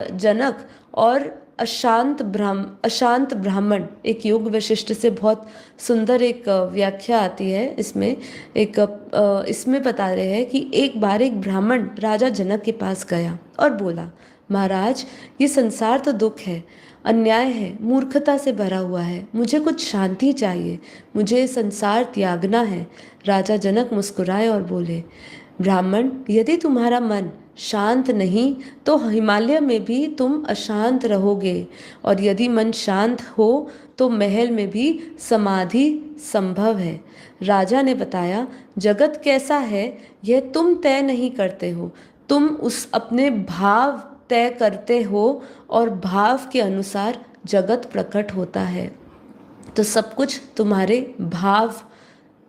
जनक और अशांत ब्राह्मण, एक योग वशिष्ठ से बहुत सुंदर एक व्याख्या आती है इसमें। इसमें बता रहे हैं कि एक बार एक ब्राह्मण राजा जनक के पास गया और बोला, महाराज, ये संसार तो दुख है, अन्याय है, मूर्खता से भरा हुआ है, मुझे कुछ शांति चाहिए, मुझे संसार त्यागना है। राजा जनक मुस्कुराए और बोले, ब्राह्मण, यदि तुम्हारा मन शांत नहीं तो हिमालय में भी तुम अशांत रहोगे, और यदि मन शांत हो तो महल में भी समाधि संभव है। राजा ने बताया, जगत कैसा है यह तुम तय नहीं करते हो, तुम उस अपने भाव तय करते हो और भाव के अनुसार जगत प्रकट होता है। तो सब कुछ तुम्हारे भाव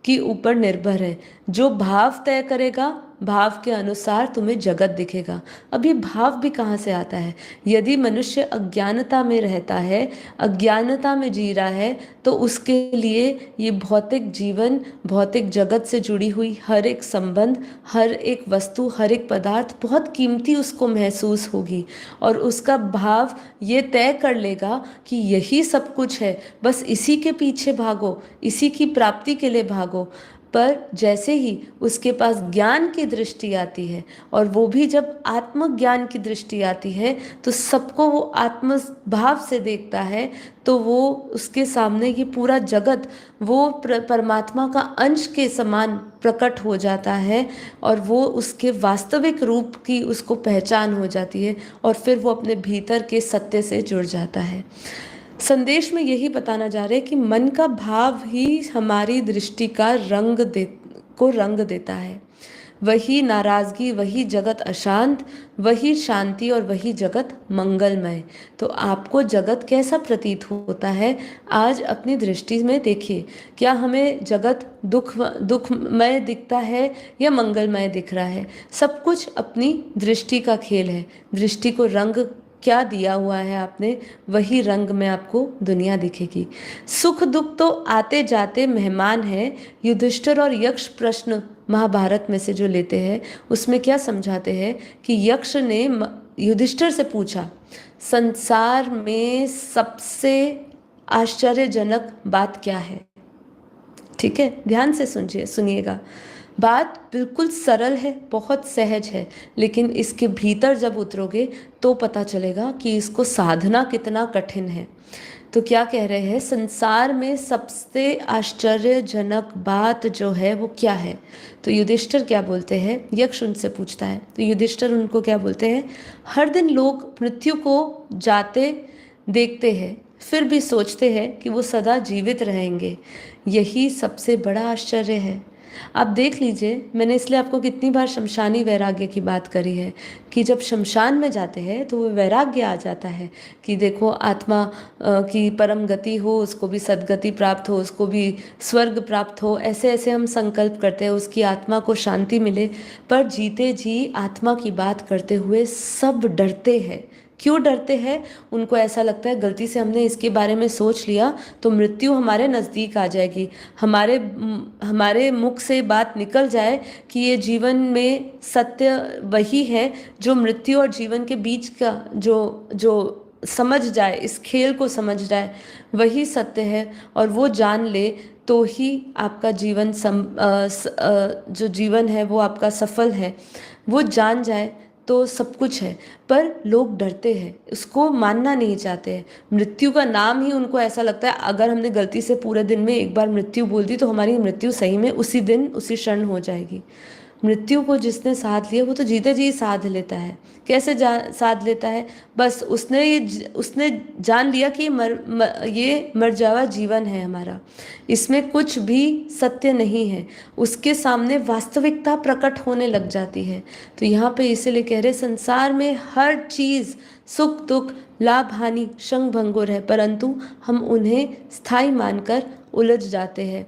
के ऊपर निर्भर है। जो भाव तय करेगा, भाव के अनुसार तुम्हें जगत दिखेगा। अब ये भाव भी कहाँ से आता है? यदि मनुष्य अज्ञानता में रहता है, अज्ञानता में जी रहा है, तो उसके लिए ये भौतिक जीवन, भौतिक जगत से जुड़ी हुई हर एक संबंध, हर एक वस्तु, हर एक पदार्थ बहुत कीमती उसको महसूस होगी, और उसका भाव ये तय कर लेगा कि यही सब कुछ है, बस इसी के पीछे भागो, इसी की प्राप्ति के लिए भागो। पर जैसे ही उसके पास ज्ञान की दृष्टि आती है, और वो भी जब आत्मज्ञान की दृष्टि आती है, तो सबको वो आत्म भाव से देखता है, तो वो उसके सामने ये पूरा जगत वो परमात्मा का अंश के समान प्रकट हो जाता है, और वो उसके वास्तविक रूप की उसको पहचान हो जाती है, और फिर वो अपने भीतर के सत्य से जुड़ जाता है। संदेश में यही बताना जा रहे हैं कि मन का भाव ही हमारी दृष्टि का रंग देता है। वही नाराजगी, वही जगत अशांत, वही शांति, और वही जगत मंगलमय। तो आपको जगत कैसा प्रतीत होता है, आज अपनी दृष्टि में देखिए। क्या हमें जगत दुखमय दिखता है या मंगलमय दिख रहा है? सब कुछ अपनी दृष्टि का खेल है। दृष्टि को रंग क्या दिया हुआ है आपने, वही रंग में आपको दुनिया दिखेगी। सुख दुख तो आते जाते मेहमान है। युधिष्ठिर और यक्ष प्रश्न महाभारत में से जो लेते हैं, उसमें क्या समझाते हैं कि यक्ष ने युधिष्ठिर से पूछा, संसार में सबसे आश्चर्यजनक बात क्या है? ठीक है, ध्यान से सुनिएगा। बात बिल्कुल सरल है, बहुत सहज है, लेकिन इसके भीतर जब उतरोगे तो पता चलेगा कि इसको साधना कितना कठिन है। तो क्या कह रहे हैं, संसार में सबसे आश्चर्यजनक बात जो है वो क्या है? तो युधिष्ठिर क्या बोलते हैं, यक्ष उनसे पूछता है, तो युधिष्ठिर उनको क्या बोलते हैं, हर दिन लोग मृत्यु को जाते देखते हैं, फिर भी सोचते हैं कि वो सदा जीवित रहेंगे, यही सबसे बड़ा आश्चर्य है। आप देख लीजिए, मैंने इसलिए आपको कितनी बार शमशानी वैराग्य की बात करी है कि जब शमशान में जाते हैं तो वो वैराग्य आ जाता है कि देखो, आत्मा की परम गति हो, उसको भी सद्गति प्राप्त हो, उसको भी स्वर्ग प्राप्त हो, ऐसे ऐसे हम संकल्प करते हैं, उसकी आत्मा को शांति मिले। पर जीते जी आत्मा की बात करते हुए सब डरते हैं। क्यों डरते हैं? उनको ऐसा लगता है गलती से हमने इसके बारे में सोच लिया तो मृत्यु हमारे नज़दीक आ जाएगी, हमारे मुख से बात निकल जाए कि ये जीवन में सत्य वही है जो मृत्यु और जीवन के बीच का जो जो समझ जाए, इस खेल को समझ जाए, वही सत्य है, और वो जान ले तो ही आपका जीवन जो जीवन है वो आपका सफल है। वो जान जाए तो सब कुछ है। पर लोग डरते हैं, उसको मानना नहीं चाहते हैं। मृत्यु का नाम ही उनको ऐसा लगता है, अगर हमने गलती से पूरे दिन में एक बार मृत्यु बोल दी तो हमारी मृत्यु सही में उसी दिन उसी क्षण हो जाएगी। मृत्यु को जिसने साध लिया वो तो जीते जी साध लेता है। कैसे साध लेता है? बस उसने जान लिया कि ये मर जावा जीवन है हमारा, इसमें कुछ भी सत्य नहीं है, उसके सामने वास्तविकता प्रकट होने लग जाती है। तो यहाँ पे इसीलिए कह रहे, संसार में हर चीज़ सुख दुख लाभ हानि क्षण भंगुर है, परंतु हम उन्हें स्थायी मानकर उलझ जाते हैं।